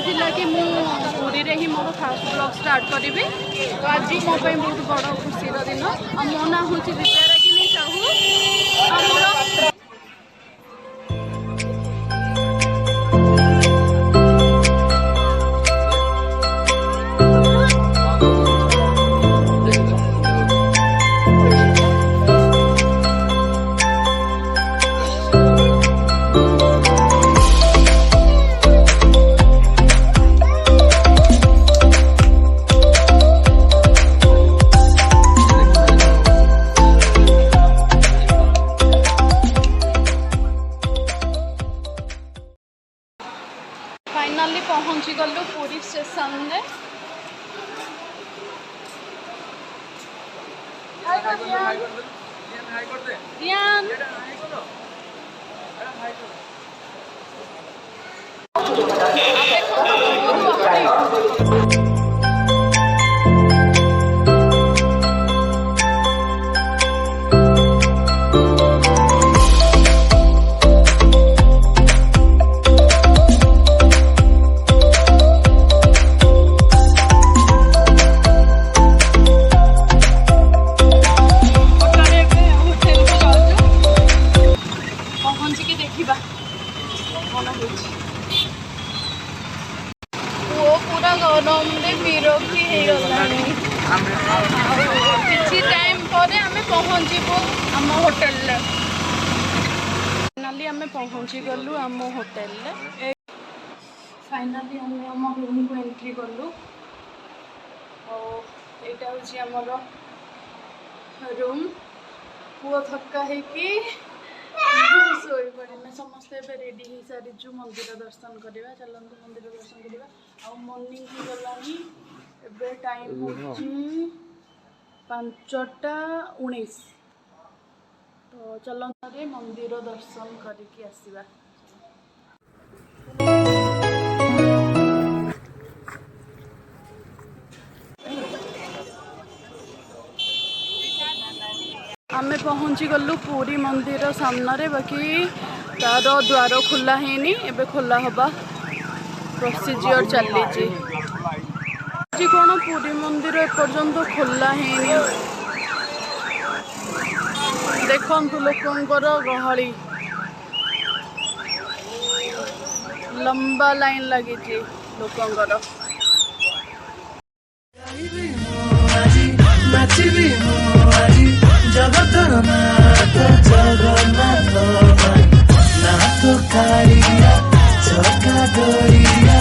था कि मुझे रे ही मोर फास्ट ब्लॉग स्टार्ट करी। तो आज मो बहुत बड़ खुशी दिन और मो ना हूँ विद्यारागिनी साहू। फाइनाली पहुंची गलु पुरी स्टेशन में। पूरा गरम विरक्ति किसी टाइम पर आम पहुँचबू आम होटेल। फाइनाली आम पहुँची गलु आम होटेल। फाइनाली आम रूम को एंट्री कलु। यहाँ हूँ आमर रूम। पुआ थका है शोई पड़े समस्ते रेडी हो सारीचु मंदिर दर्शन करवा। चलते मंदिर दर्शन करवा। आ मॉर्निंग हो गला एबे टाइम हो 5:19। तो चलते मंदिर दर्शन करके आसवा। आमे पहुँची गलु पूरी मंदिर सामने। बाकी तार द्वार खोला है एबे खोला हवा प्रोसीजर चली। कौन पूरी मंदिर एपर्यंत खोला है। देखु लोकंर गहली लंबा लाइन लगी लोकंर। जगतर नाथ जगन्नाथ नाथ कालिया चका डोरिया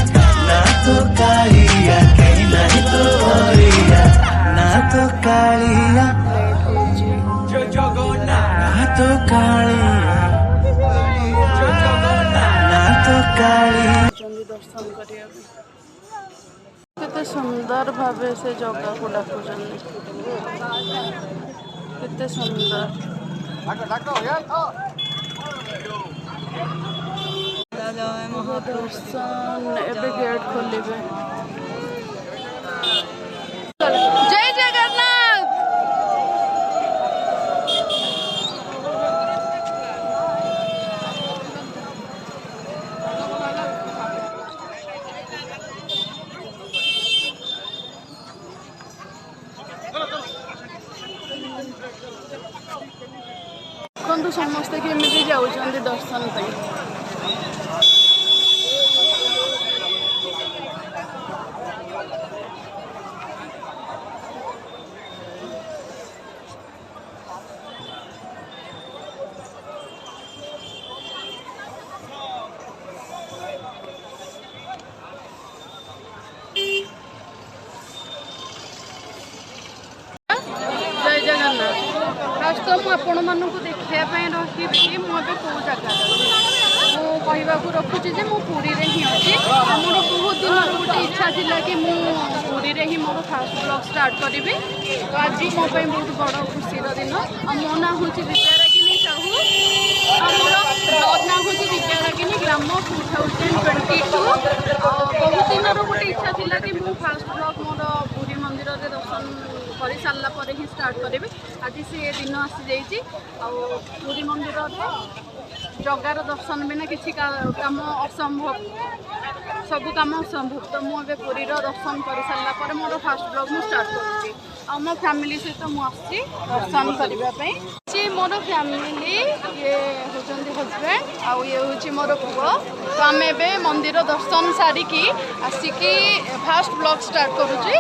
नाथ कालिया कहीं नहीं तो हरिया नाथ कालिया नाथ कालिया नाथ कालिया। दर्शन करिया केते सुंदर भावे से जगह को डाकुचन। कितने सुंदर दर्शन एबे गेट खोलिबे। जय जगन्नाथ। देखु समस्ते केमी जाऊँ दर्शन पर। जय जगन्नाथ। फास्ट तो मुझे आपण को देखापी रही मुझे कौ जगह मुझे रखुची पुरी में ही अच्छी। आमर बहुत दिन गोटे इच्छा था कि मुझे ही मोर फास्ट ब्लॉग स्टार्ट करी। तो आज मो बहुत बड़ खुशी दिन और मो ना हूँ विद्यारागिनी साहू। आमर ब्लॉग ना हूँ विद्यारागिनी ग्राम 2022। बहुत दिन गोटे इच्छा था कि मुझे फास्ट ब्लॉग मोर पुरी मंदिर में दर्शन कर सारा पर ही स्टार्ट करी। आज से दिन आसी जाइए। पुरी मंदिर जगार दर्शन बिना किसी काम असंभव सब काम असंभव तो मुझे पुरी दर्शन कर सारा पर मोर फास्ट ब्लॉग मुझे स्टार्ट करुँची आम फैमिली सहित मुझे दर्शन करने मोर फैमिली ये होती हजबैंड आउ ये हूँ मोर पुओ तो आम ए मंदिर दर्शन सारिकी आसिकी फास्ट ब्लॉग स्टार्ट करुँची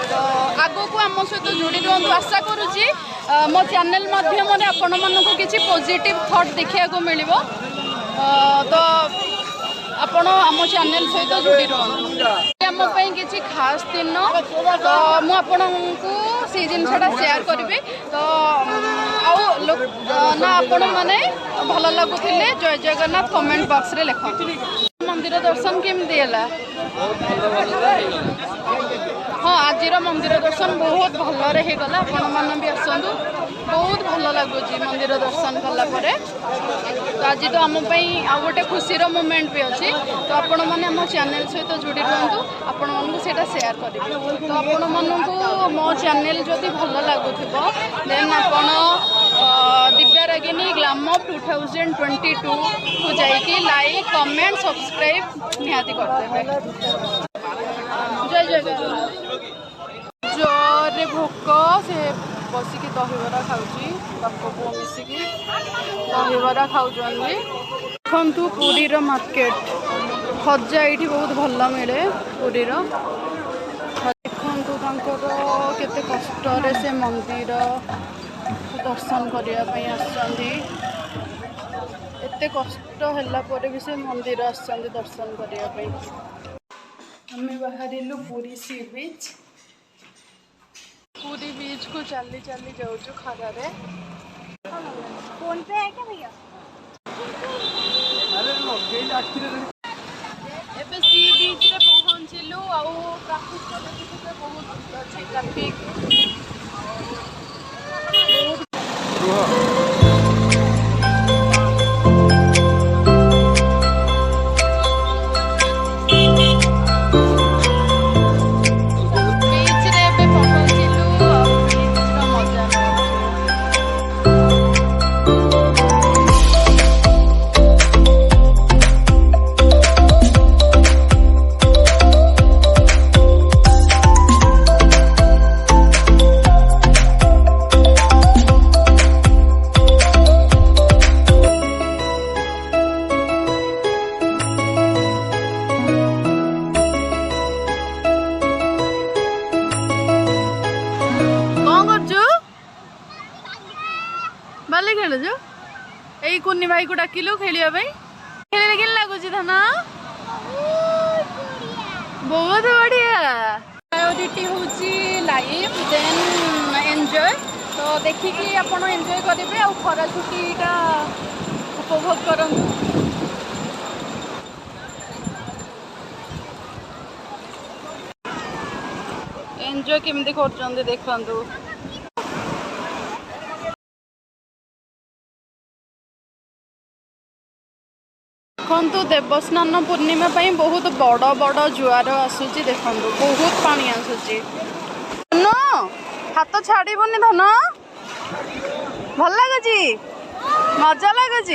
तो आगो को आम सहित जोड़ी रुहतु आशा करुँची मो चैनल माध्यम आपण मानक किसी पॉजिटिव थॉट देखा मिल तो आपण आम चैनल सहित जोड़ी रुहतु आम किसी खास दिन तो मुझे से जिनसा शेयर करी तो ना आपण मैंने भल लगुले जय जगन्नाथ कमेंट बॉक्स रे लिखते मंदिर दर्शन केमती है हाँ आज मंदिर दर्शन बहुत भल गला आपण मैंने भी आसतु बहुत भल लगुच मंदिर दर्शन कलापर तो आज तो आम आ गोटे खुशीर मोमेंट भी अच्छी तो आपण मैंने आम चैनल सहित जोड़ी रुहतु आपण मानक से शेयर करेंगे तो आपण मानक मो चैनल जदि भल लगुव देन आपण दिव्या रागिनी ग्लैमर 2022 को जाइए लाइक कमेंट सब्सक्राइब निहाती करदे जय जगन्नाथ जोरे भोक से बसिकी दहीबरा खाऊँ बाप पुओ मिसिकी दहीबरा खाऊँ देखु पुरीर मार्केट खजा ये बहुत भल मिले पुरीर देखु केते कष्ट से मंदिर दर्शन करने एते कष्ट है भी से मंदिर आसछन्ति दर्शन करने आम बाहर पुरी सी बीच पूरी बीच को चली चली जाऊँ खरारे फोन पे है क्या भैया एबे सी बीच रे पहुँचलु आउ ट्रैफिक बहुत अच्छी ट्रैफिक बाले खेल जो यही कुन्नी भाई को डाकिलु खेलिया खेल के लगुच धना बहुत बढ़िया प्रायोरिटी हूँ लाइफ देन एंजॉय तो देखिकी आपण एंजॉय करेंगे आ खरा छुट्टीटा उपभोग करंतु एंजॉय केमती कर देखु देखु देवस्नान पूर्णिमा बहुत बड़ बड़ जुआर आसूची देखु बहुत पानी आसूची धन हाथ छाड़बनी धन भल लगुच मजा लगुच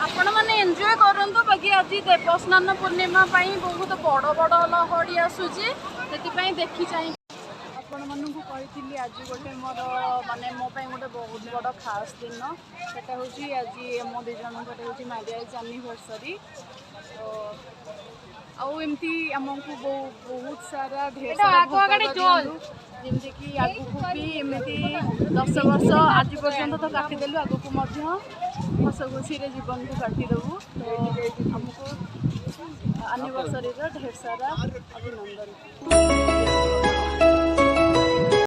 आपण मैंने एंजॉय करंतु बाकी आज देवस्नान पूर्णिमा बहुत बड़ बड़ लहड़ी आसूची से देखी चाहिए आपण मानू कही आज गोटे मोर माने मो गोटे बहुत बड़ खास दिन सेटा हूँ आज मो दीज हूँ मैरिज एनिवर्सरी तो आमती आमको बहुत सारा ढेर सारा जमीक आगू भी एमती 10 वर्ष आज पर्यंत तो काटिदेलु आगू हस खुशी जीवन को काटिदेबू तो आमको एनिवर्सरी ढेर सारा अभिनंदन।